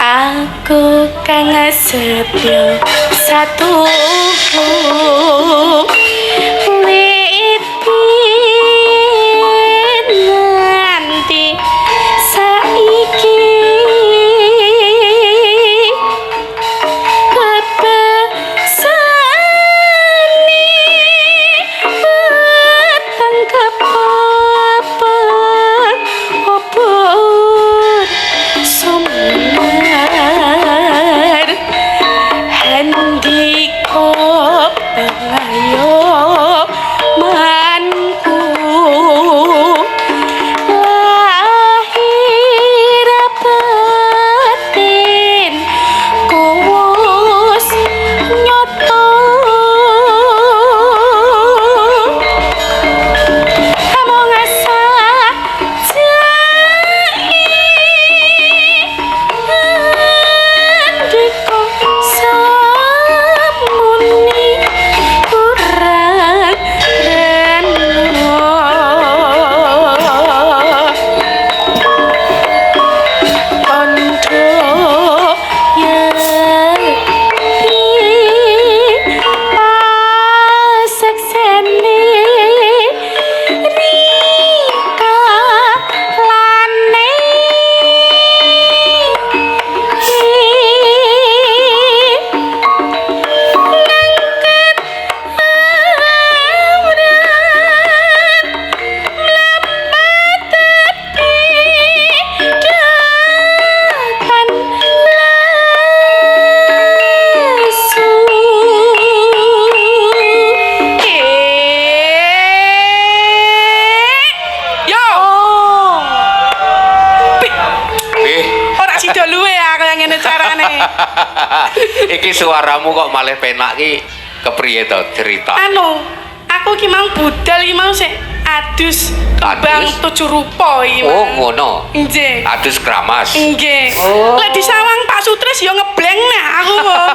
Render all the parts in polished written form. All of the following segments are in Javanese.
Aku kang setya satu witin nganti saiki kepesane peteng kepapet obor sumber handiko pengayo manku lahir batin kuwus nyoto kamu ngasa handiko samuni kurang reno kondo yen paseksene rika lane ngangkat aurat mlepat tepi dakan lesu yo ora sida luwe aku yang ngene carane Iki suaramu kok malah penak ki kepriye to cerita? anu aku ki mau budal iki mau sik adus kembang Adus? tujuh rupa iki Oh, Mas. ngono. Nggih. Adus kramas. Nggih. Oh. Lek disawang Pak Sutris ya ngebleng nah aku kok.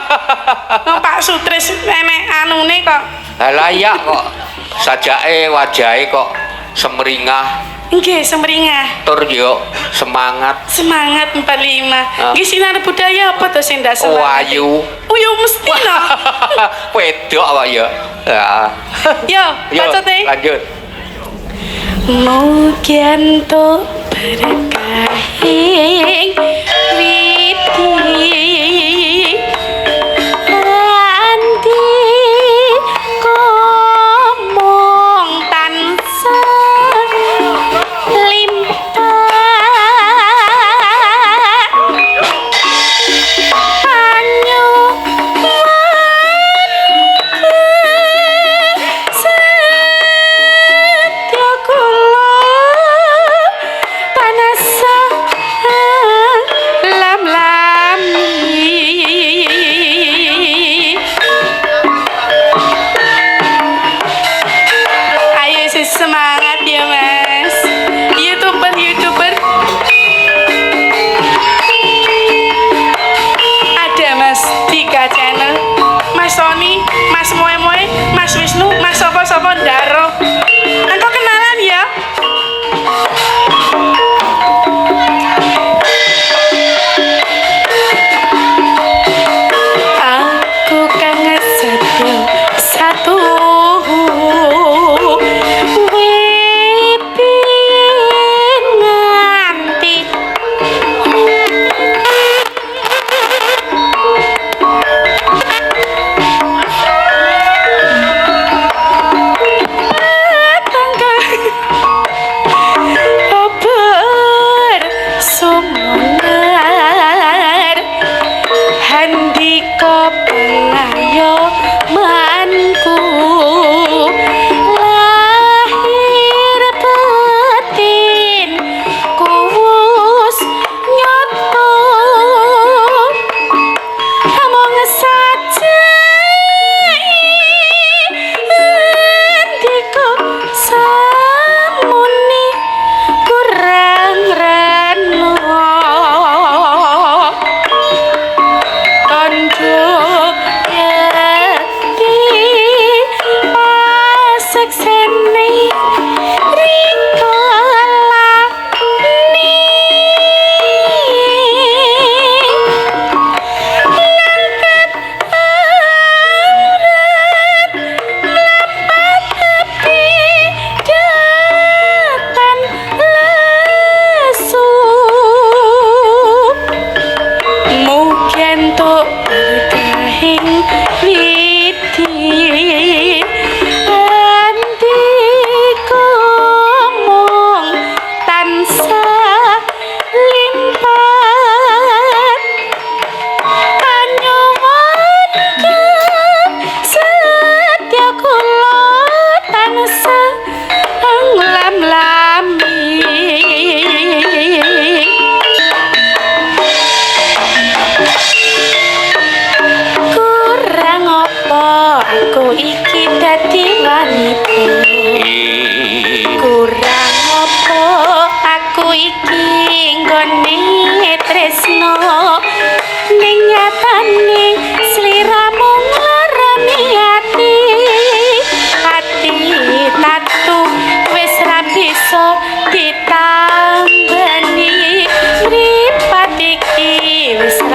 Nang Pak Sutris enek anune kok. Lah ya kok sajake wajahe kok semringah Nggih, semringah. tur yo semangat. Semangat 45. Nggih sinar budaya apa to sing ndak semangat? Wayu. Oh ya mesti no. Wedok awak ya. Ya. Yo, pacote. Lanjut. Mugian to berkahing widi andi komong tansah limpah anyo setya kula panasa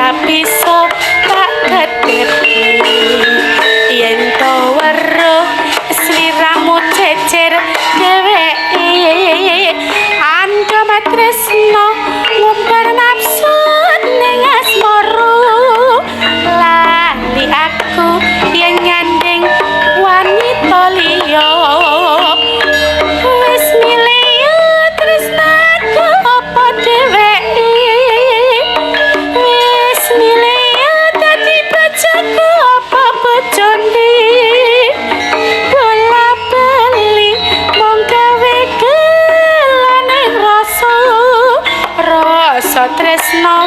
ora bisa tak kedepi yen to weruh sliramu cecer dheweke ando matresno ngumbar nafsu ning asmara lali aku yen nyanding wanita liya wis milih tresnaku apa dheweke wis milih dadi bojoku apa bojone bola bali mung gawe kelane rasa tresno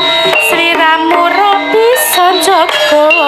sliramu ora bisa jaga